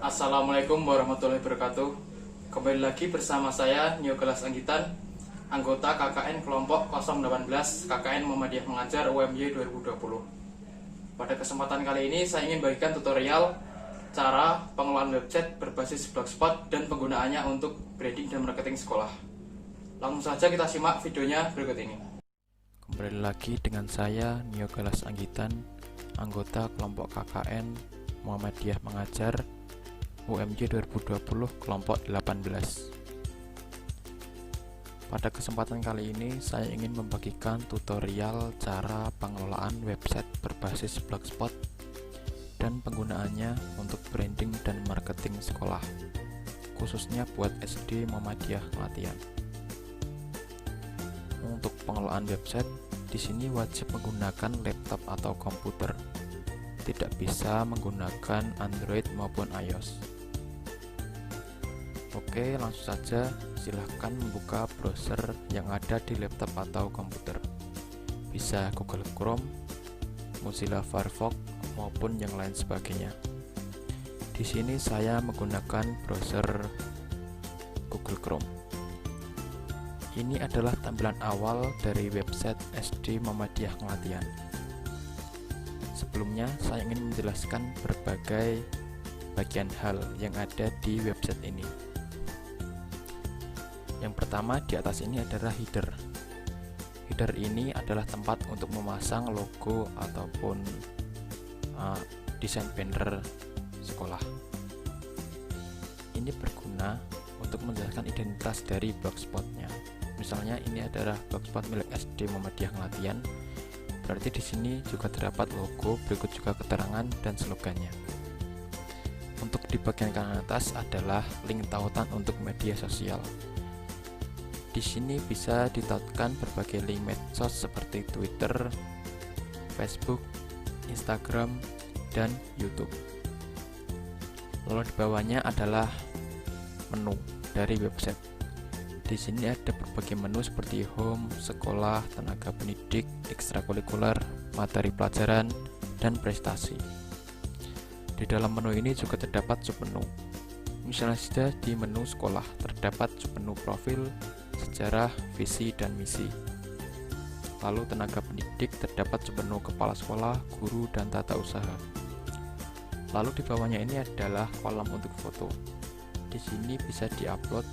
Assalamualaikum warahmatullahi wabarakatuh. Kembali lagi bersama saya Niogelas Anggitan, anggota KKN kelompok 018 KKN Muhammadiyah Mengajar UMY 2020. Pada kesempatan kali ini saya ingin bagikan tutorial cara pengelolaan website berbasis blogspot dan penggunaannya untuk branding dan marketing sekolah. Langsung saja kita simak videonya berikut ini. Kembali lagi dengan saya Niogelas Anggitan, anggota kelompok KKN Muhammadiyah Mengajar UMY 2020 kelompok 18. Pada kesempatan kali ini saya ingin membagikan tutorial cara pengelolaan website berbasis blogspot dan penggunaannya untuk branding dan marketing sekolah, khususnya buat SD Muhammadiyah Ngelatihan. Untuk pengelolaan website, di sini wajib menggunakan laptop atau komputer. Tidak bisa menggunakan Android maupun iOS. Oke, langsung saja silahkan membuka browser yang ada di laptop atau komputer. Bisa Google Chrome, Mozilla Firefox, maupun yang lain sebagainya. Di sini saya menggunakan browser Google Chrome. Ini adalah tampilan awal dari website SD Muhammadiyah Ngelatihan. Sebelumnya saya ingin menjelaskan berbagai bagian hal yang ada di website ini. Yang pertama, di atas ini adalah header. Header ini adalah tempat untuk memasang logo ataupun desain banner sekolah. Ini berguna untuk menjelaskan identitas dari blogspotnya. Misalnya ini adalah blogspot milik SD Muhammadiyah Ngelatihan. Berarti di sini juga terdapat logo, berikut juga keterangan dan slogannya. Untuk di bagian kanan atas adalah link tautan untuk media sosial. Di sini bisa ditautkan berbagai link medsos seperti Twitter, Facebook, Instagram, dan YouTube. Lalu di bawahnya adalah menu dari website. Di sini ada berbagai menu seperti home, sekolah, tenaga pendidik, ekstrakurikuler, materi pelajaran, dan prestasi. Di dalam menu ini juga terdapat submenu. Misalnya saja di menu sekolah terdapat submenu profil, sejarah, visi, dan misi. Lalu tenaga pendidik terdapat submenu kepala sekolah, guru, dan tata usaha. Lalu di bawahnya ini adalah kolom untuk foto. Di sini bisa diupload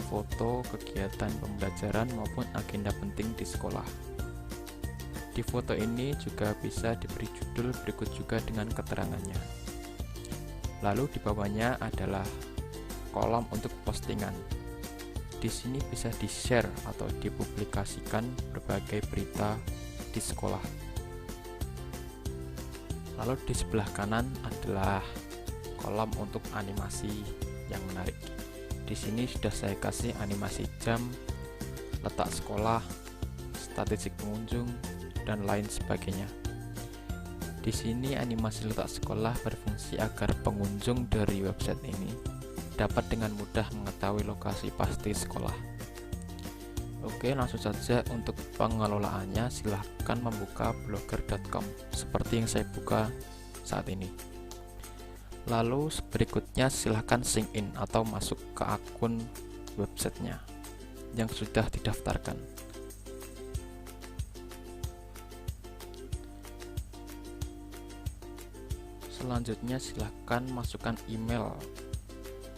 foto kegiatan pembelajaran maupun agenda penting di sekolah. Di foto ini juga bisa diberi judul berikut juga dengan keterangannya. Lalu di bawahnya adalah kolom untuk postingan. Di sini bisa di-share atau dipublikasikan berbagai berita di sekolah. Lalu di sebelah kanan adalah kolom untuk animasi yang menarik. Di sini sudah saya kasih animasi jam, letak sekolah, statistik pengunjung, dan lain sebagainya. Di sini animasi letak sekolah berfungsi agar pengunjung dari website ini dapat dengan mudah mengetahui lokasi pasti sekolah. Oke, langsung saja untuk pengelolaannya silahkan membuka blogger.com seperti yang saya buka saat ini. Lalu berikutnya silahkan sign in atau masuk ke akun websitenya yang sudah didaftarkan. Selanjutnya silahkan masukkan email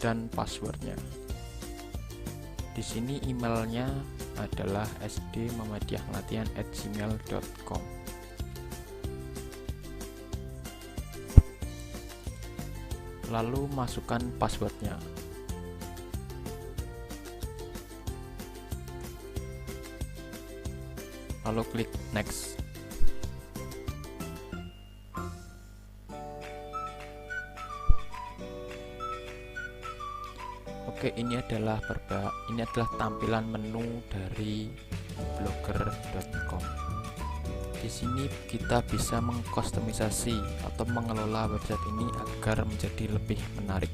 dan passwordnya. Di sini emailnya adalah sdmuhammadiyahNgelatihan@gmail.com. Lalu masukkan passwordnya. Lalu klik next. Oke, ini adalah tampilan menu dari blogger.com. Di sini kita bisa mengkustomisasi atau mengelola website ini agar menjadi lebih menarik.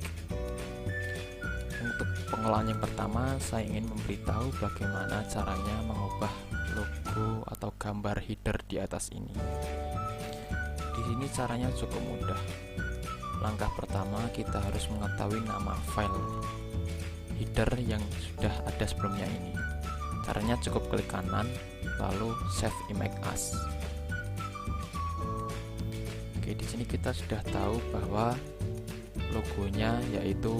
Untuk pengelolaan yang pertama, saya ingin memberitahu bagaimana caranya mengubah logo atau gambar header di atas ini. Di sini caranya cukup mudah. langkah pertama kita harus mengetahui nama file header yang sudah ada sebelumnya ini. Caranya cukup klik kanan lalu save image as. Oke, di sini kita sudah tahu bahwa logonya yaitu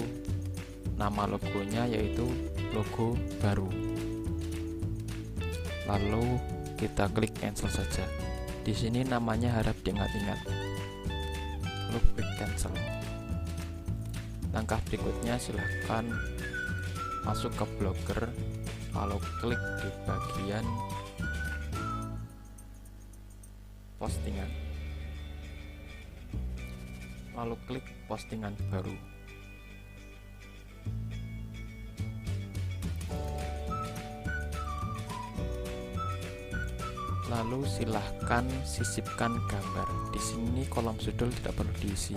logo baru. Lalu kita klik cancel saja. Di sini namanya harap diingat-ingat. Lalu klik cancel. Langkah berikutnya silahkan masuk ke Blogger, lalu klik di bagian postingan, lalu klik postingan baru. Lalu silahkan sisipkan gambar. Di sini kolom judul tidak perlu diisi.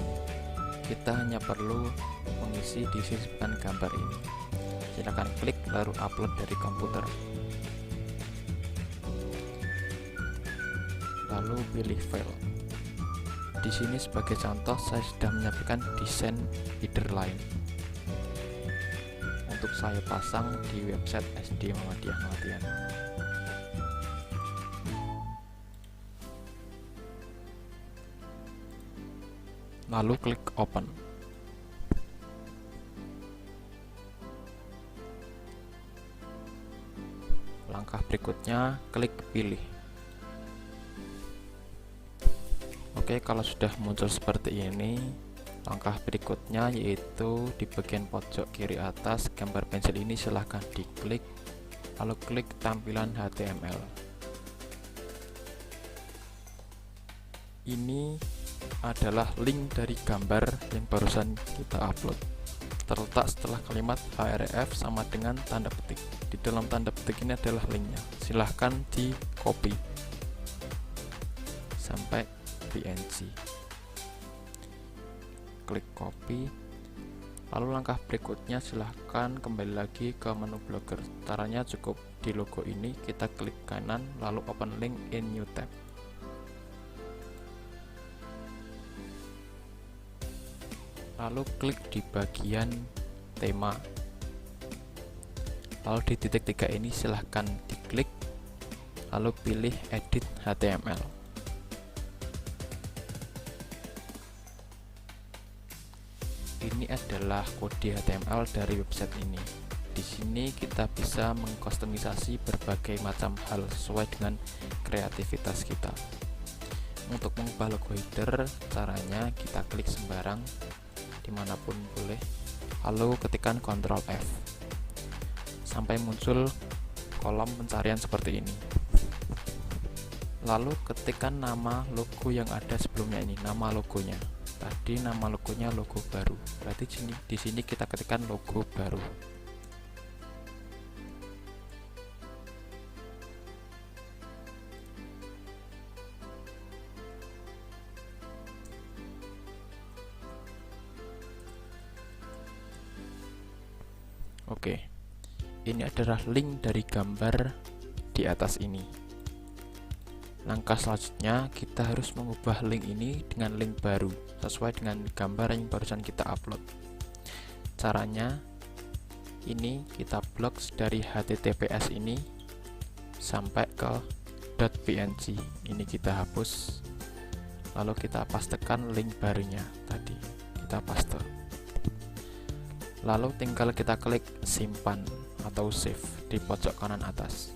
Kita hanya perlu mengisi di sisipkan gambar ini. Silahkan klik lalu upload dari komputer. Lalu pilih file. Di sini sebagai contoh saya sudah menyiapkan desain header lain untuk saya pasang di website SD Muhammadiyah Ngelatihan. Lalu klik open. Langkah berikutnya klik pilih. Oke, kalau sudah muncul seperti ini, langkah berikutnya yaitu di bagian pojok kiri atas gambar pensil ini silahkan diklik, lalu klik tampilan HTML. Ini adalah link dari gambar yang barusan kita upload. Terletak setelah kalimat href sama dengan tanda petik. Di dalam tanda petik ini adalah linknya. Silahkan di copy sampai PNG. Klik copy. Lalu langkah berikutnya silahkan kembali lagi ke menu Blogger. Caranya cukup di logo ini kita klik kanan lalu open link in new tab. Lalu klik di bagian tema. Lalu di titik 3 ini silahkan diklik, lalu pilih edit HTML. Ini adalah kode HTML dari website ini. Di sini kita bisa mengkustomisasi berbagai macam hal sesuai dengan kreativitas kita. Untuk mengubah logo header, caranya kita klik sembarang dimanapun boleh, lalu ketikkan Ctrl F sampai muncul kolom pencarian seperti ini. Lalu ketikkan nama logo yang ada sebelumnya ini, nama logonya. Tadi nama logonya logo baru, berarti di sini kita ketikkan logo baru. Oke, ini adalah link dari gambar di atas ini. Langkah selanjutnya kita harus mengubah link ini dengan link baru sesuai dengan gambar yang barusan kita upload. Caranya ini kita blok dari HTTPS ini sampai ke .png. Ini kita hapus, lalu kita pastekan link barunya tadi, kita paste. Lalu tinggal kita klik simpan atau save di pojok kanan atas.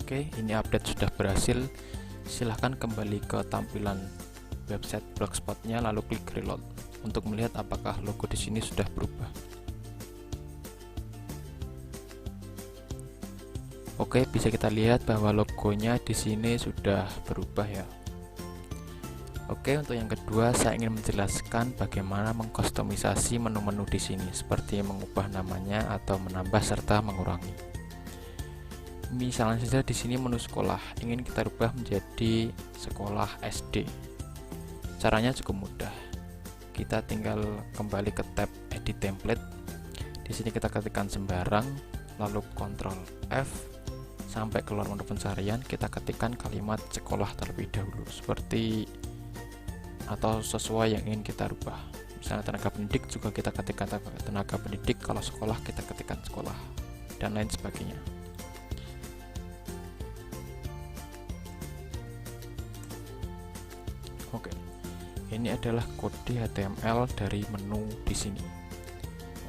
Oke, ini update sudah berhasil. Silahkan kembali ke tampilan website blogspotnya lalu klik reload untuk melihat apakah logo di sini sudah berubah. Oke, bisa kita lihat bahwa logonya di sini sudah berubah ya. Oke, untuk yang kedua saya ingin menjelaskan bagaimana mengkustomisasi menu-menu di sini, seperti mengubah namanya atau menambah serta mengurangi. Misalnya saja di sini menu sekolah ingin kita rubah menjadi sekolah SD. Caranya cukup mudah. Kita tinggal kembali ke tab Edit Template. Di sini kita ketikkan sembarang, lalu Ctrl F sampai keluar menu pencarian, kita ketikkan kalimat sekolah terlebih dahulu, seperti atau sesuai yang ingin kita rubah. Misalnya tenaga pendidik juga kita ketikkan tenaga pendidik, kalau sekolah kita ketikkan sekolah, dan lain sebagainya. Oke, ini adalah kode HTML dari menu di sini.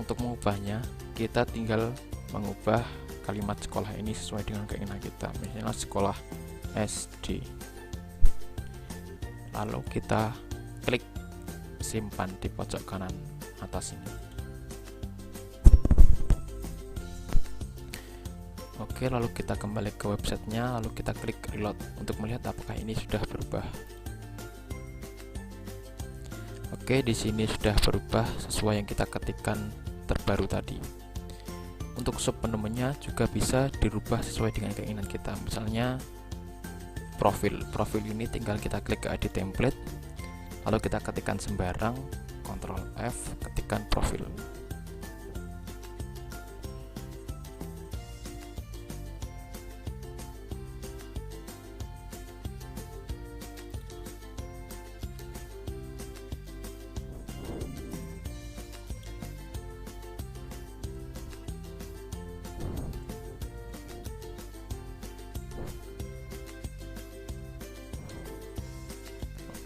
Untuk mengubahnya, kita tinggal mengubah kalimat sekolah ini sesuai dengan keinginan kita. Misalnya sekolah SD. Lalu kita klik simpan di pojok kanan atas ini. Oke, lalu kita kembali ke websitenya, lalu kita klik reload untuk melihat apakah ini sudah berubah. Oke, di sini sudah berubah sesuai yang kita ketikkan terbaru tadi. Untuk submenunya juga bisa dirubah sesuai dengan keinginan kita. Misalnya profil ini tinggal kita klik ke edit template, lalu kita ketikkan sembarang, Ctrl F, ketikkan profil.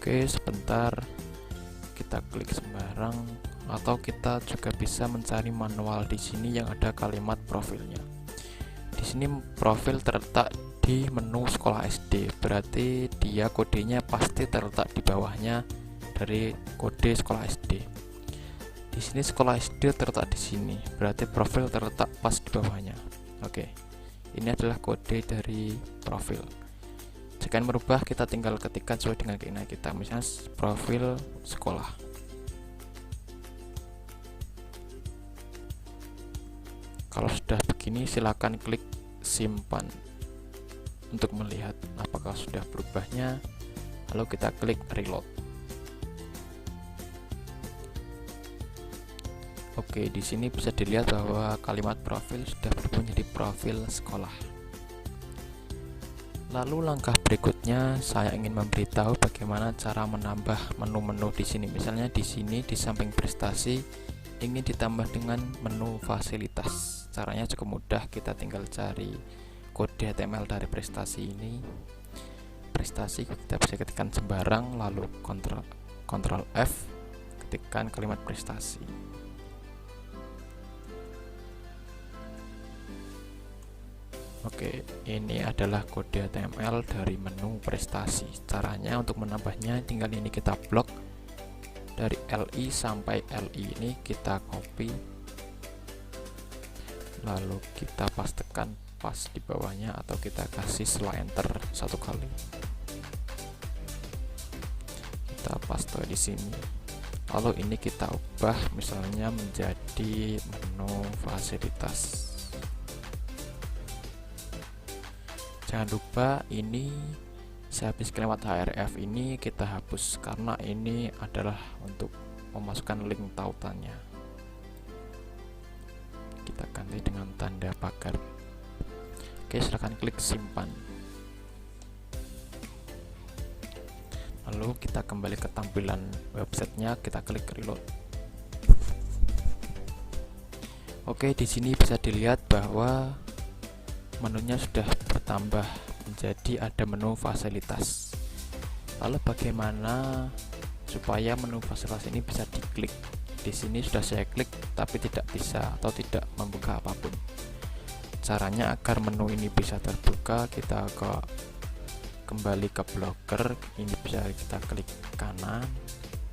Oke, sebentar, kita klik sembarang, atau kita juga bisa mencari manual di sini yang ada kalimat profilnya. Di sini profil terletak di menu sekolah SD, berarti dia kodenya pasti terletak di bawahnya dari kode sekolah SD. Di sini sekolah SD terletak di sini, berarti profil terletak pas di bawahnya. Oke, ini adalah kode dari profil. Jika merubah, kita tinggal ketikkan sesuai dengan keinginan kita, misalnya profil sekolah. Kalau sudah begini, silakan klik simpan untuk melihat apakah sudah berubahnya, lalu kita klik reload. Oke, di sini bisa dilihat bahwa kalimat profil sudah berubah menjadi profil sekolah. Lalu langkah berikutnya, saya ingin memberitahu bagaimana cara menambah menu-menu di sini. Misalnya di sini di samping prestasi ingin ditambah dengan menu fasilitas. Caranya cukup mudah, kita tinggal cari kode HTML dari prestasi ini. Prestasi kita bisa ketikkan sembarang, lalu Ctrl F, ketikkan kalimat prestasi. Oke, ini adalah kode HTML dari menu prestasi. Caranya untuk menambahnya, tinggal ini kita blok dari LI sampai LI ini, kita copy, lalu kita pastekan pas di bawahnya, atau kita kasih setelah enter satu kali. Kita paste di sini. Lalu ini kita ubah misalnya menjadi menu fasilitas. Jangan lupa ini saya habis lewat href ini kita hapus karena ini adalah untuk memasukkan link tautannya. Kita ganti dengan tanda pagar. Oke, silahkan klik simpan. Lalu kita kembali ke tampilan websitenya, kita klik reload. Oke, di sini bisa dilihat bahwa menunya sudah bertambah menjadi ada menu fasilitas. Lalu bagaimana supaya menu fasilitas ini bisa diklik? Di sini sudah saya klik tapi tidak bisa atau tidak membuka apapun. Caranya agar menu ini bisa terbuka, kita kembali ke blogger, ini bisa kita klik kanan,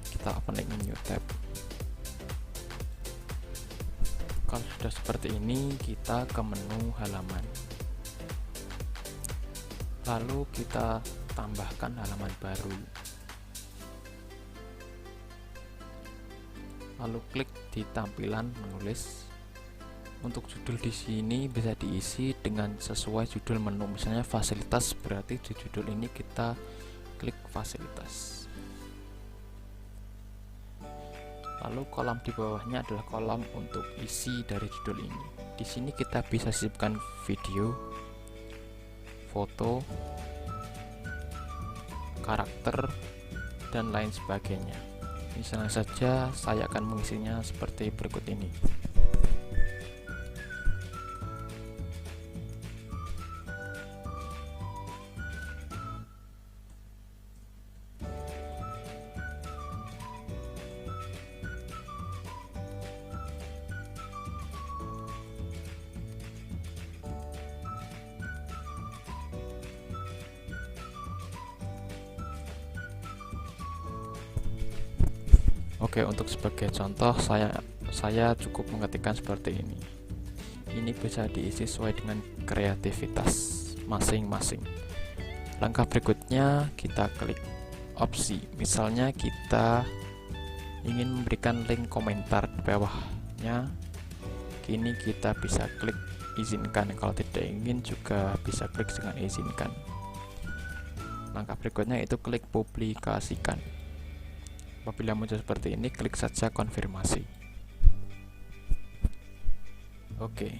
kita open new tab. Kalau sudah seperti ini, kita ke menu halaman. Lalu kita tambahkan halaman baru. Lalu klik di tampilan menulis. Untuk judul di sini bisa diisi dengan sesuai judul menu. Misalnya fasilitas, berarti di judul ini kita klik fasilitas. Lalu kolom di bawahnya adalah kolom untuk isi dari judul ini. Di sini kita bisa sisipkan video, foto, karakter, dan lain sebagainya. Misalnya saja saya akan mengisinya seperti berikut ini. Oke, untuk sebagai contoh saya cukup mengetikkan seperti ini. Ini bisa diisi sesuai dengan kreativitas masing-masing. Langkah berikutnya kita klik opsi. Misalnya kita ingin memberikan link komentar di bawahnya. Kini kita bisa klik izinkan. Kalau tidak ingin juga bisa klik dengan izinkan. Langkah berikutnya itu klik publikasikan. Apabila muncul seperti ini, klik saja konfirmasi. Oke.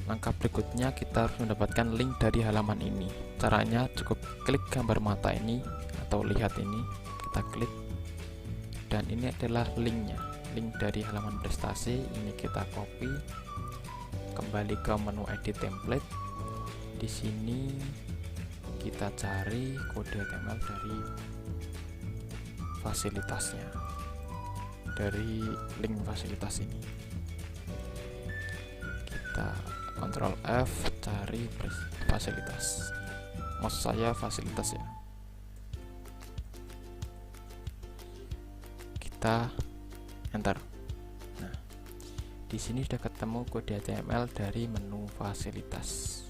Langkah berikutnya kita harus mendapatkan link dari halaman ini. Caranya cukup klik gambar mata ini atau lihat ini, kita klik. Dan ini adalah linknya, link dari halaman prestasi. Ini kita copy. Kembali ke menu edit template. Di sini kita cari kode HTML dari fasilitasnya, dari link fasilitas ini. Kita Ctrl F cari fasilitas. Maksud saya fasilitas ya. Kita enter. Nah, di sini sudah ketemu kode HTML dari menu fasilitas.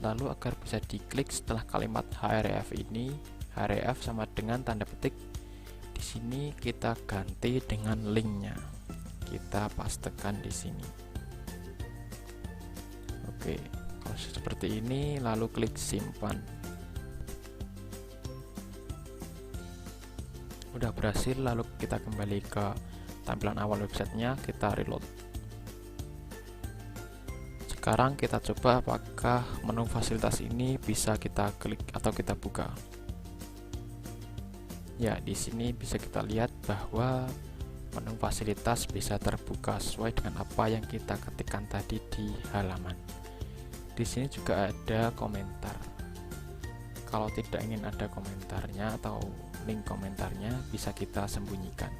Lalu agar bisa diklik setelah kalimat href ini, href sama dengan tanda petik. Di sini kita ganti dengan linknya, kita pastekan di sini. Oke, kalau seperti ini, lalu klik simpan. Udah berhasil, lalu kita kembali ke tampilan awal websitenya, kita reload. Sekarang kita coba apakah menu fasilitas ini bisa kita klik atau kita buka. Ya, di sini bisa kita lihat bahwa menu fasilitas bisa terbuka sesuai dengan apa yang kita ketikkan tadi di halaman. Di sini juga ada komentar. Kalau tidak ingin ada komentarnya atau link komentarnya, bisa kita sembunyikan.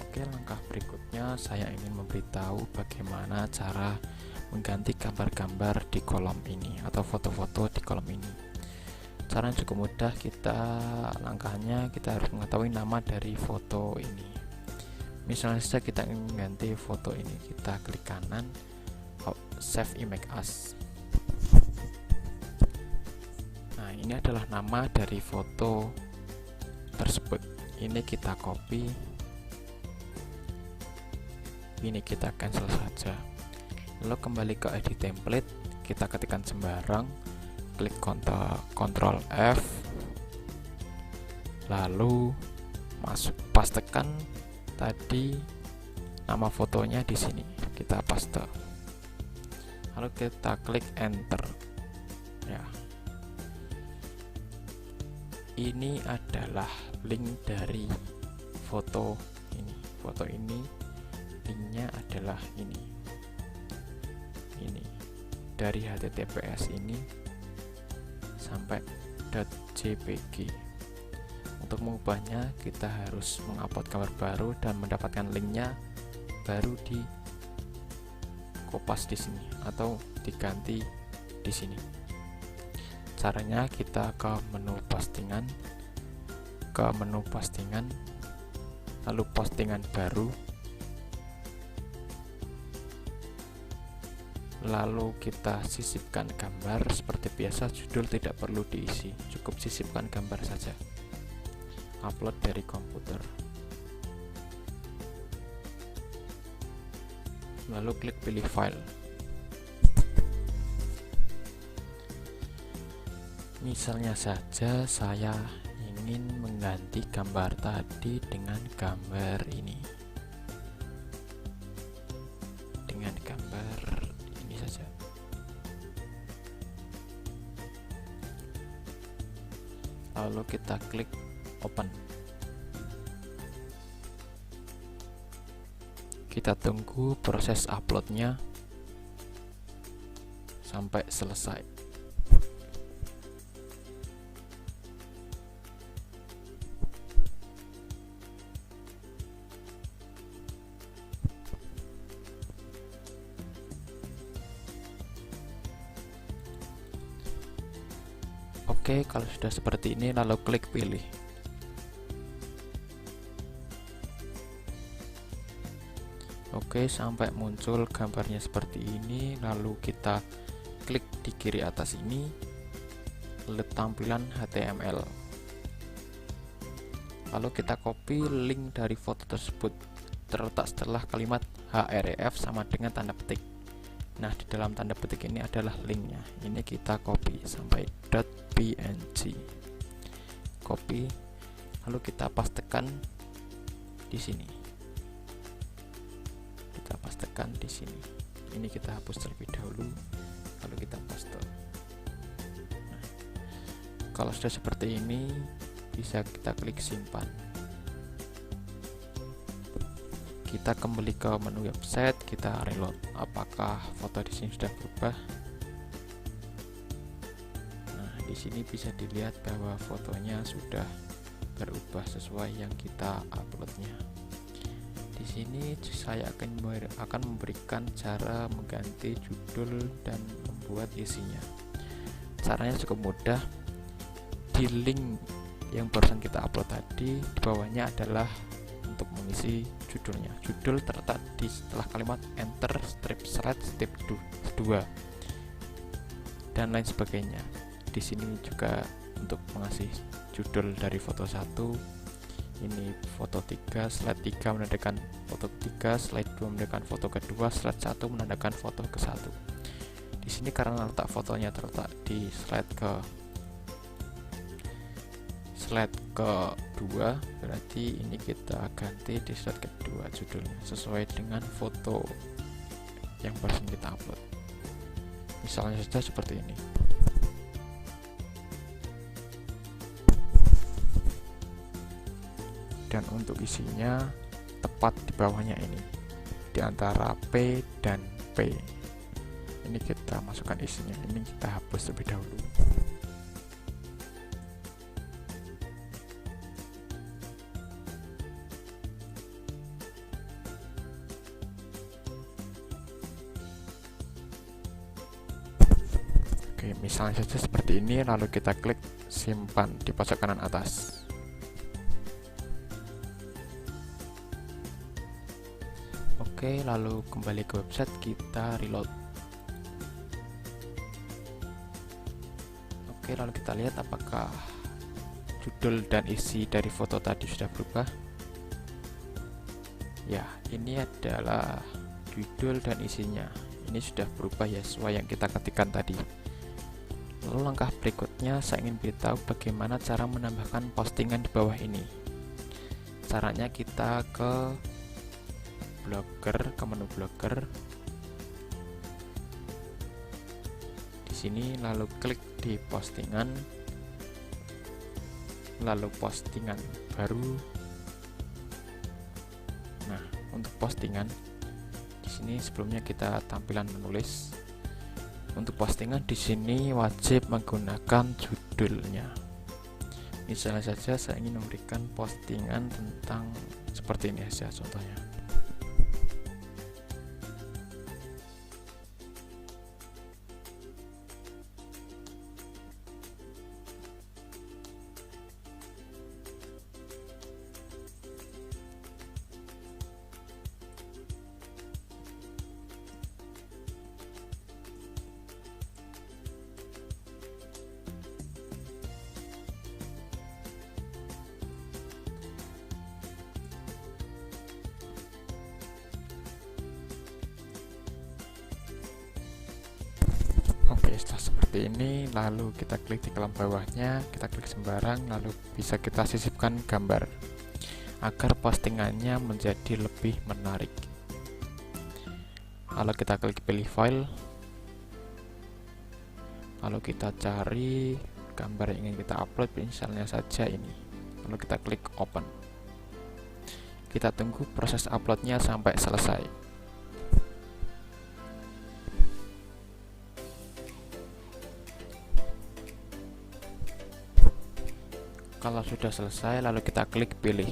Oke, langkah berikutnya saya ingin memberitahu bagaimana cara mengganti gambar-gambar di kolom ini atau foto-foto di kolom ini. Cara yang cukup mudah, langkahnya kita harus mengetahui nama dari foto ini. Misalnya saja kita ingin mengganti foto ini, kita klik kanan, save image as. Nah, ini adalah nama dari foto tersebut. Ini kita copy, ini kita cancel saja. Lalu kembali ke edit template, kita ketikkan sembarang, klik Ctrl F, lalu pastekan tadi nama fotonya di sini, kita paste, lalu kita klik enter. Ya, ini adalah link dari foto ini. Foto ini linknya adalah ini dari https ini sampai .jpg. Untuk mengubahnya kita harus mengupload gambar baru dan mendapatkan linknya baru di kopas di sini atau diganti di sini. Caranya kita ke menu postingan, lalu postingan baru, lalu kita sisipkan gambar. Seperti biasa, judul tidak perlu diisi, cukup sisipkan gambar saja. Upload dari komputer, lalu klik pilih file. Misalnya saja saya ingin mengganti gambar tadi dengan gambar ini, dengan gambar ini saja. lalu kita klik open. Kita tunggu proses uploadnya sampai selesai. Oke, kalau sudah seperti ini lalu klik pilih. Oke, sampai muncul gambarnya seperti ini, lalu kita klik di kiri atas ini, lihat tampilan HTML. Lalu kita copy link dari foto tersebut, terletak setelah kalimat href sama dengan tanda petik. Nah, di dalam tanda petik ini adalah linknya. Ini kita copy sampai .png. Copy, lalu kita pastekan di sini. Kita pastekan di sini. Ini kita hapus terlebih dahulu, lalu kita paste. Nah, kalau sudah seperti ini, bisa kita klik simpan. Kita kembali ke menu website, kita reload. Apakah foto di sini sudah berubah? Nah, di sini bisa dilihat bahwa fotonya sudah berubah sesuai yang kita uploadnya. Di sini saya akan memberikan cara mengganti judul dan membuat isinya. Caranya cukup mudah. Di link yang barusan kita upload tadi, di bawahnya adalah untuk mengisi judulnya. Judul terletak di setelah kalimat enter strip slide step 2 dan lain sebagainya. Di sini juga untuk mengasih judul dari foto 1, ini foto 3, slide 3 menandakan foto 3, slide 2 menandakan foto kedua, slide 1 menandakan foto ke-1. Di sini karena letak fotonya terletak di slide kedua, berarti ini kita ganti di slide kedua judulnya sesuai dengan foto yang barusan kita upload. Misalnya saja seperti ini. Dan untuk isinya tepat di bawahnya ini, di antara P dan P. Ini kita masukkan isinya, ini kita hapus terlebih dahulu. Oke, misalnya saja seperti ini, lalu kita klik simpan di pojok kanan atas. Oke, lalu kembali ke website, kita reload. Oke, lalu kita lihat apakah judul dan isi dari foto tadi sudah berubah. Ya, ini adalah judul dan isinya. Ini sudah berubah ya, sesuai yang kita ketikkan tadi. Lalu langkah berikutnya saya ingin beritahu bagaimana cara menambahkan postingan di bawah ini. Caranya kita ke Blogger, ke menu Blogger. Di sini lalu klik di postingan, lalu postingan baru. Nah, untuk postingan di sini sebelumnya kita tampilan menulis. Untuk postingan di sini wajib menggunakan judulnya. Misalnya saja saya ingin memberikan postingan tentang seperti ini saja contohnya. Oke, setelah seperti ini lalu kita klik di kolom bawahnya, kita klik sembarang, lalu bisa kita sisipkan gambar agar postingannya menjadi lebih menarik. Lalu kita klik pilih file, lalu kita cari gambar yang ingin kita upload, misalnya saja ini. Lalu kita klik open. Kita tunggu proses uploadnya sampai selesai. Kalau sudah selesai, lalu kita klik pilih.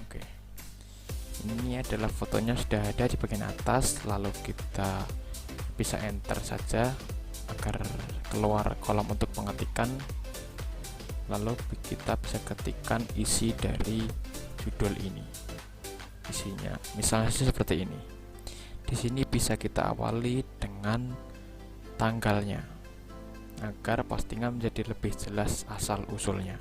Oke, ini adalah fotonya sudah ada di bagian atas. Lalu kita bisa enter saja agar keluar kolom untuk pengetikan. Lalu kita bisa ketikkan isi dari judul ini. Isinya misalnya seperti ini. Di sini bisa kita awali dengan tanggalnya agar postingan menjadi lebih jelas asal usulnya.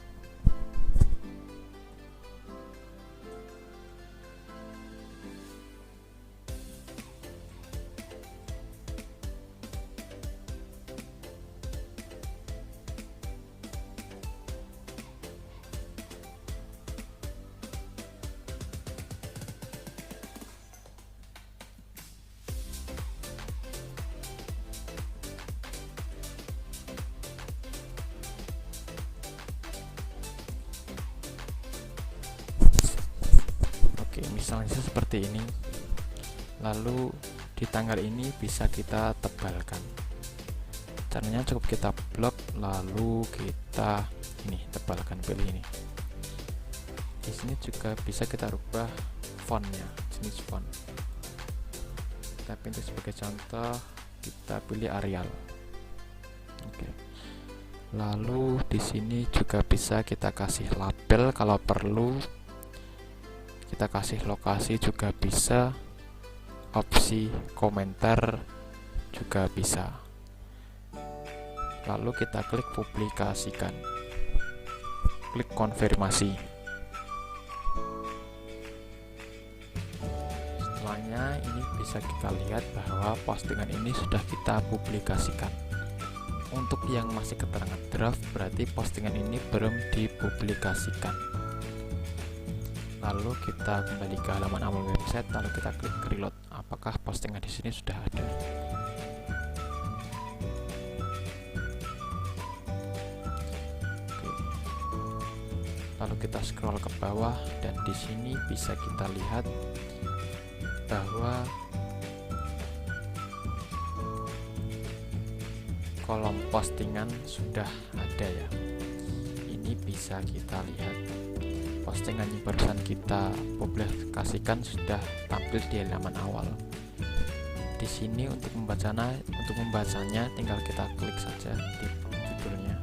Misalnya seperti ini. Lalu di tanggal ini bisa kita tebalkan. Caranya cukup kita blok, lalu kita ini tebalkan, pilih ini. Di sini juga bisa kita rubah fontnya, jenis font. Kita pilih sebagai contoh, kita pilih Arial. Oke. Lalu di sini juga bisa kita kasih label kalau perlu. Kita kasih lokasi juga bisa, opsi komentar juga bisa. Lalu kita klik publikasikan, klik konfirmasi. Setelahnya ini bisa kita lihat bahwa postingan ini sudah kita publikasikan. Untuk yang masih keterangan draft, berarti postingan ini belum dipublikasikan. Lalu kita kembali ke halaman awal website, lalu kita klik reload. Apakah postingan di sini sudah ada? Oke. Lalu kita scroll ke bawah dan di sini bisa kita lihat bahwa kolom postingan sudah ada ya. Ini bisa kita lihat. Postingan yang barusan kita publikasikan sudah tampil di halaman awal. Di sini untuk membacanya tinggal kita klik saja di judulnya.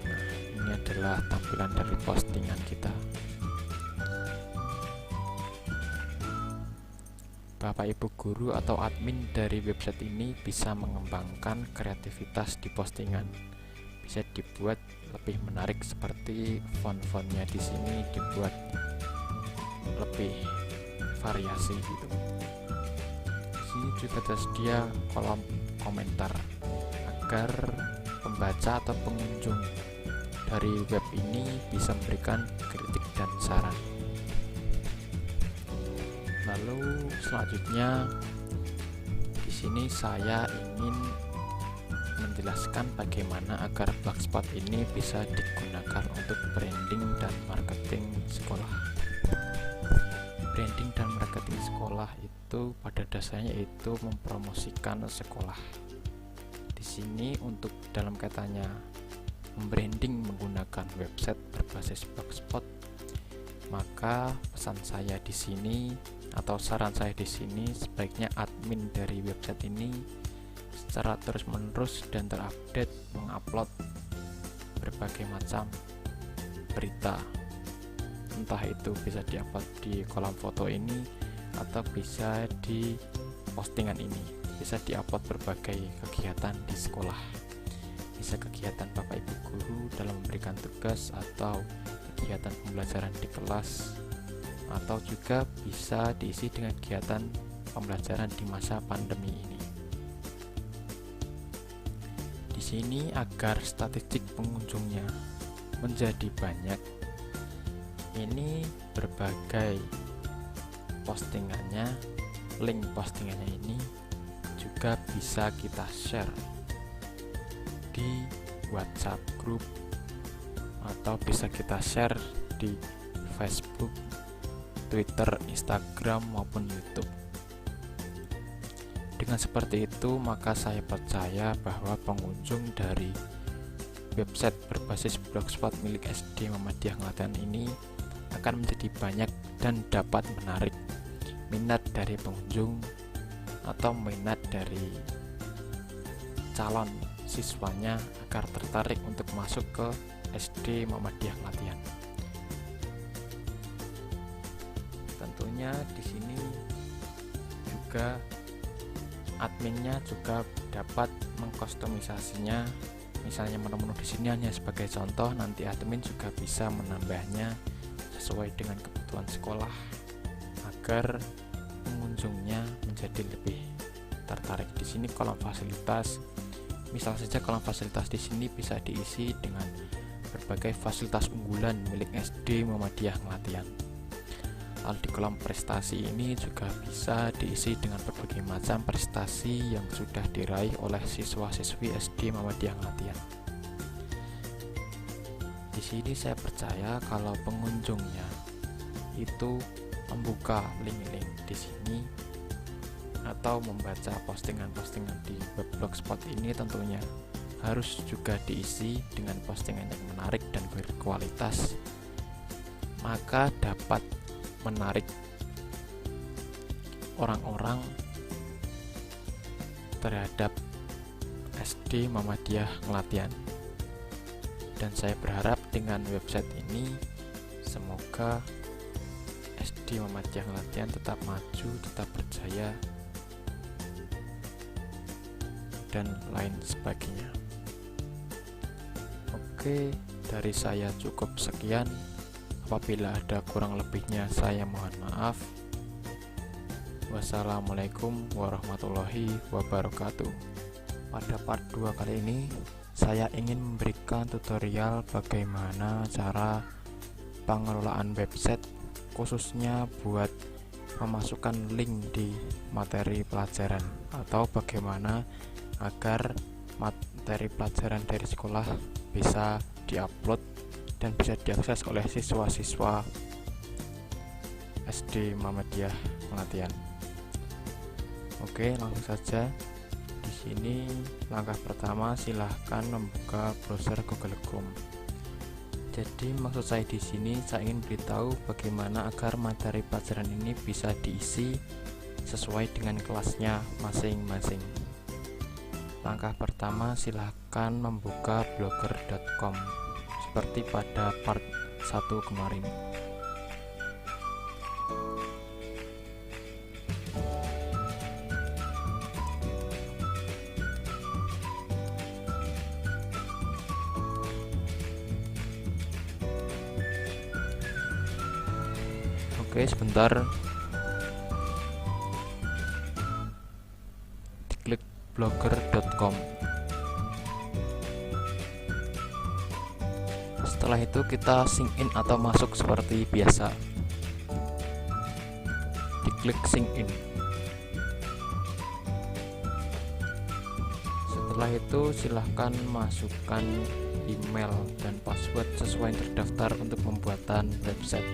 Nah, ini adalah tampilan dari postingan kita. Bapak Ibu guru atau admin dari website ini bisa mengembangkan kreativitas di postingan. Bisa dibuat lebih menarik, seperti font-fontnya di sini dibuat lebih variasi gitu. Di sini juga tersedia kolom komentar agar pembaca atau pengunjung dari web ini bisa memberikan kritik dan saran. Lalu selanjutnya di sini saya ingin menjelaskan bagaimana agar Blogspot ini bisa digunakan untuk branding dan marketing sekolah. Branding dan marketing sekolah itu pada dasarnya itu mempromosikan sekolah. Di sini untuk dalam katanya membranding menggunakan website berbasis Blogspot, maka pesan saya di sini atau saran saya di sini sebaiknya admin dari website ini secara terus-menerus dan terupdate mengupload berbagai macam berita, entah itu bisa diupload di kolom foto ini atau bisa di postingan ini, bisa diupload berbagai kegiatan di sekolah, bisa kegiatan Bapak Ibu guru dalam memberikan tugas atau kegiatan pembelajaran di kelas, atau juga bisa diisi dengan kegiatan pembelajaran di masa pandemi ini. Di sini agar statistik pengunjungnya menjadi banyak, ini berbagai postingannya, link postingannya ini juga bisa kita share di WhatsApp group atau bisa kita share di Facebook, Twitter, Instagram maupun YouTube. Dengan seperti itu, maka saya percaya bahwa pengunjung dari website berbasis blogspot milik SD Muhammadiyah Ngelatihan ini akan menjadi banyak dan dapat menarik minat dari pengunjung atau minat dari calon siswanya agar tertarik untuk masuk ke SD Muhammadiyah Ngelatihan. Tentunya di sini juga adminnya juga dapat mengkustomisasinya. Misalnya menu-menu di sini hanya sebagai contoh, nanti admin juga bisa menambahnya sesuai dengan kebutuhan sekolah agar pengunjungnya menjadi lebih tertarik. Di sini kolom fasilitas, misal saja kolom fasilitas di sini bisa diisi dengan berbagai fasilitas unggulan milik SD Muhammadiyah Ngelatihan. Lalu di kolom prestasi ini juga bisa diisi dengan berbagai macam prestasi yang sudah diraih oleh siswa-siswi SD Muhammadiyah Ngelatihan. Di sini saya percaya kalau pengunjungnya itu membuka link-link di sini atau membaca postingan-postingan di web blogspot ini, tentunya harus juga diisi dengan postingan yang menarik dan berkualitas, maka dapat menarik orang-orang terhadap SD Muhammadiyah Ngelatihan. Dan saya berharap dengan website ini semoga SD Muhammadiyah Ngelatihan tetap maju, tetap berjaya, dan lain sebagainya. Oke, dari saya cukup sekian. Apabila ada kurang lebihnya saya mohon maaf. Wassalamualaikum warahmatullahi wabarakatuh. Pada part 2 kali ini saya ingin memberikan tutorial bagaimana cara pengelolaan website, khususnya buat memasukkan link di materi pelajaran, atau bagaimana agar materi pelajaran dari sekolah bisa diupload dan bisa diakses oleh siswa-siswa SD Muhammadiyah Ngelatihan. Oke, langsung saja. Di sini langkah pertama, silahkan membuka browser Google Chrome. Jadi maksud saya di sini saya ingin beritahu bagaimana agar materi pelajaran ini bisa diisi sesuai dengan kelasnya masing-masing. Langkah pertama, silahkan membuka blogger.com seperti pada part 1 kemarin. Oke, sebentar. Diklik blogger.com. Setelah itu kita sign in atau masuk seperti biasa. Diklik sign in. Setelah itu silahkan masukkan email dan password sesuai yang terdaftar untuk pembuatan website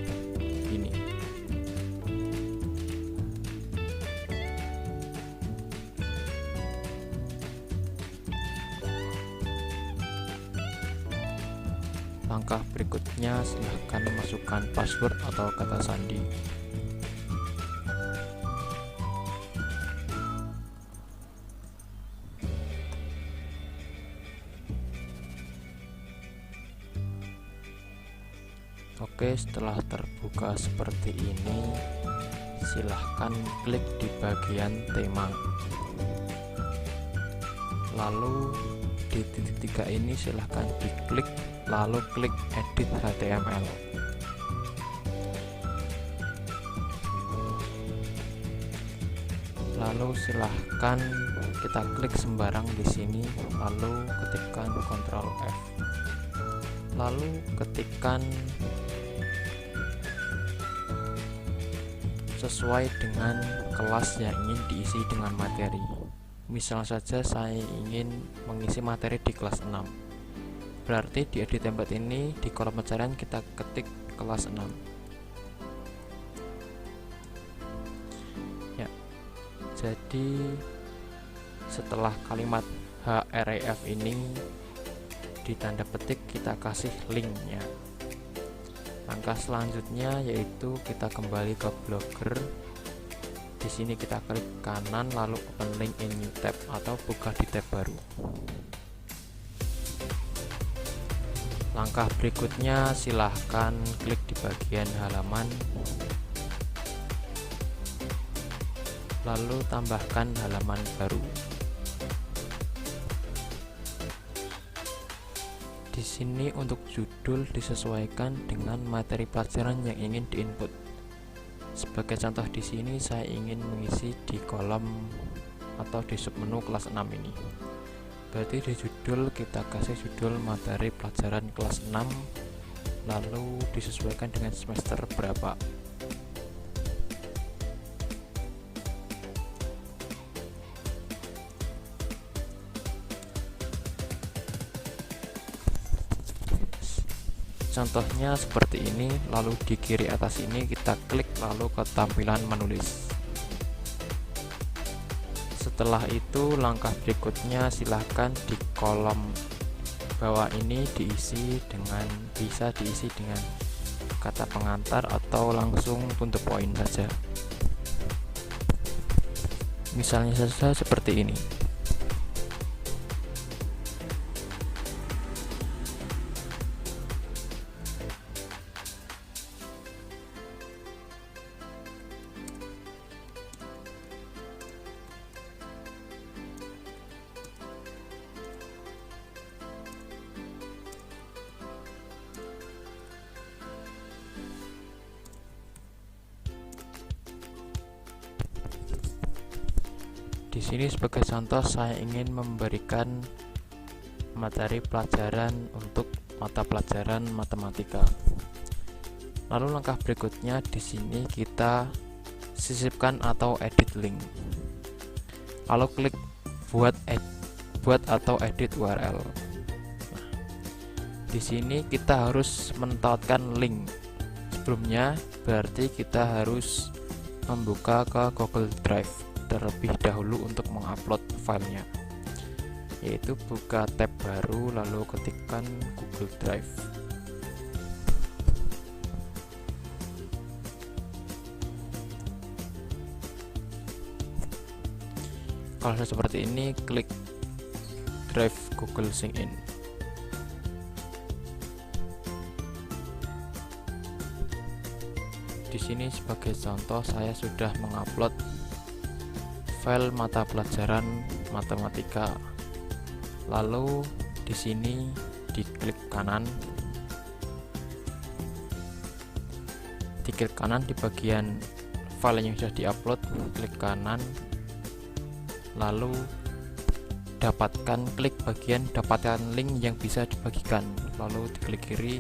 ini. Langkah berikutnya, silahkan masukkan password atau kata sandi. Oke, setelah terbuka seperti ini, silahkan klik di bagian tema. Lalu di titik 3 ini silahkan diklik, lalu klik edit HTML. Lalu silahkan kita klik sembarang di sini, lalu ketikkan Ctrl F. Lalu ketikkan sesuai dengan kelas yang ingin diisi dengan materi. Misal saja saya ingin mengisi materi di kelas 6, berarti di edit template ini di kolom pencarian kita ketik kelas 6 ya. Jadi setelah kalimat href ini ditanda petik, kita kasih linknya. Langkah selanjutnya yaitu kita kembali ke Blogger. Di sini kita klik kanan lalu open link in new tab atau buka di tab baru. Langkah berikutnya silahkan klik di bagian halaman, lalu tambahkan halaman baru. Di sini untuk judul disesuaikan dengan materi pelajaran yang ingin diinput. Sebagai contoh di sini saya ingin mengisi di kolom atau di submenu kelas 6 ini. Berarti di judul kita kasih judul materi pelajaran kelas 6, lalu disesuaikan dengan semester berapa. Contohnya seperti ini, lalu di kiri atas ini kita klik lalu ke tampilan menulis. Setelah itu langkah berikutnya silahkan di kolom bawah ini bisa diisi dengan kata pengantar atau langsung to the point saja. Misalnya saja seperti ini. Di sini sebagai contoh saya ingin memberikan materi pelajaran untuk mata pelajaran matematika. Lalu langkah berikutnya di sini kita sisipkan atau edit link. Lalu klik buat atau edit URL. Di sini kita harus menempatkan link. Sebelumnya berarti kita harus membuka ke Google Drive terlebih dahulu untuk mengupload filenya, yaitu buka tab baru lalu ketikkan Google Drive. Kalau seperti ini, klik Drive Google Sync In. Di sini sebagai contoh saya sudah mengupload file mata pelajaran matematika. Lalu di sini diklik kanan, di bagian file yang sudah diupload, klik kanan, lalu klik bagian dapatkan link yang bisa dibagikan, lalu diklik kiri.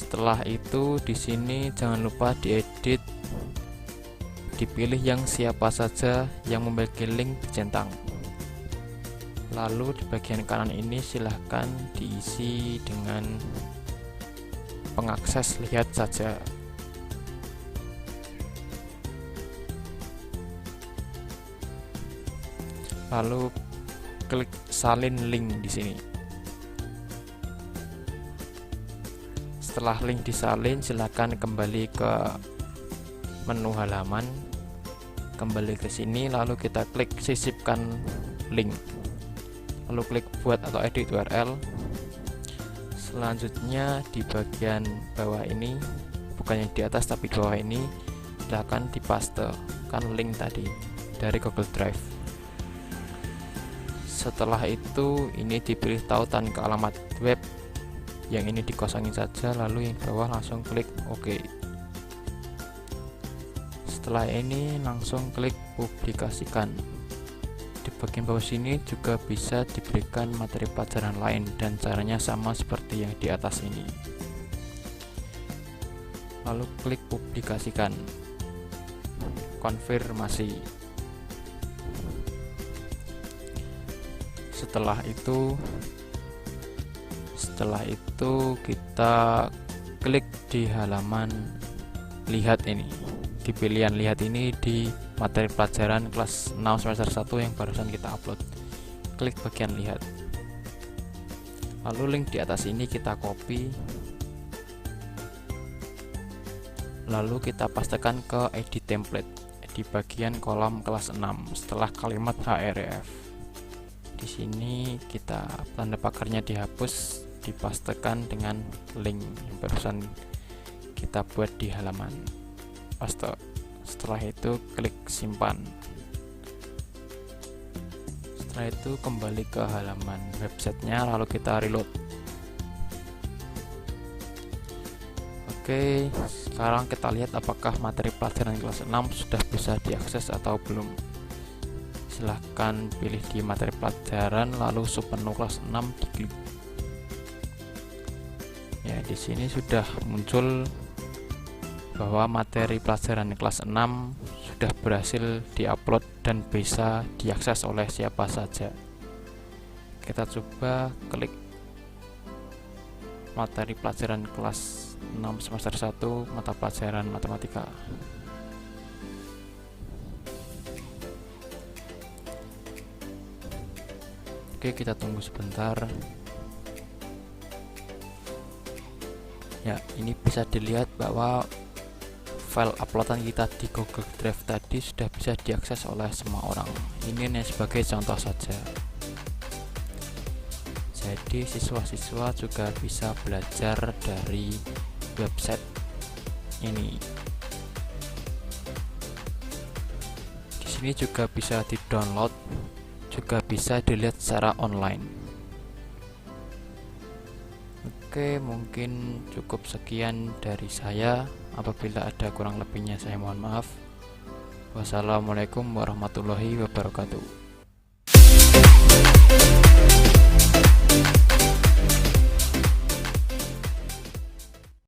Setelah itu di sini jangan lupa diedit, dipilih yang siapa saja yang memiliki link dicentang. Lalu di bagian kanan ini silahkan diisi dengan pengakses lihat saja. Lalu klik salin link di sini. Setelah link disalin, silakan kembali ke menu halaman, kembali ke sini, lalu kita klik sisipkan link, lalu klik buat atau edit URL. Selanjutnya di bagian bawah ini, bukan yang di atas tapi bawah ini, silakan dipastekan link tadi dari Google Drive. Setelah itu ini dipilih tautan ke alamat web, yang ini dikosongin saja, lalu yang bawah langsung klik OK. Setelah ini langsung klik publikasikan. Di bagian bawah sini juga bisa diberikan materi pelajaran lain dan caranya sama seperti yang di atas ini. lalu klik publikasikan, konfirmasi. Setelah itu kita klik di halaman lihat ini, di pilihan lihat ini di materi pelajaran kelas 6 semester 1 yang barusan kita upload. Klik bagian lihat, lalu link di atas ini kita copy, lalu kita pastekan ke edit template di bagian kolom kelas 6 setelah kalimat href. Di sini kita tanda pagarnya dihapus, dipastekan dengan link yang barusan kita buat di halaman paste. Setelah itu klik simpan. Setelah itu kembali ke halaman websitenya, lalu kita reload. Oke, sekarang kita lihat apakah materi pelajaran kelas 6 sudah bisa diakses atau belum. Silahkan pilih di materi pelajaran, lalu submenu kelas 6 diklik. Ya, di sini sudah muncul bahwa materi pelajaran kelas 6 sudah berhasil diupload dan bisa diakses oleh siapa saja. Kita coba klik materi pelajaran kelas 6 semester 1 mata pelajaran matematika. Oke, kita tunggu sebentar. Ya, ini bisa dilihat bahwa file uploadan kita di Google Drive tadi sudah bisa diakses oleh semua orang. Ini hanya sebagai contoh saja. Jadi siswa-siswa juga bisa belajar dari website ini. Di sini juga bisa di-download, juga bisa dilihat secara online. Oke, mungkin cukup sekian dari saya. Apabila ada kurang lebihnya saya mohon maaf. Wassalamualaikum warahmatullahi wabarakatuh.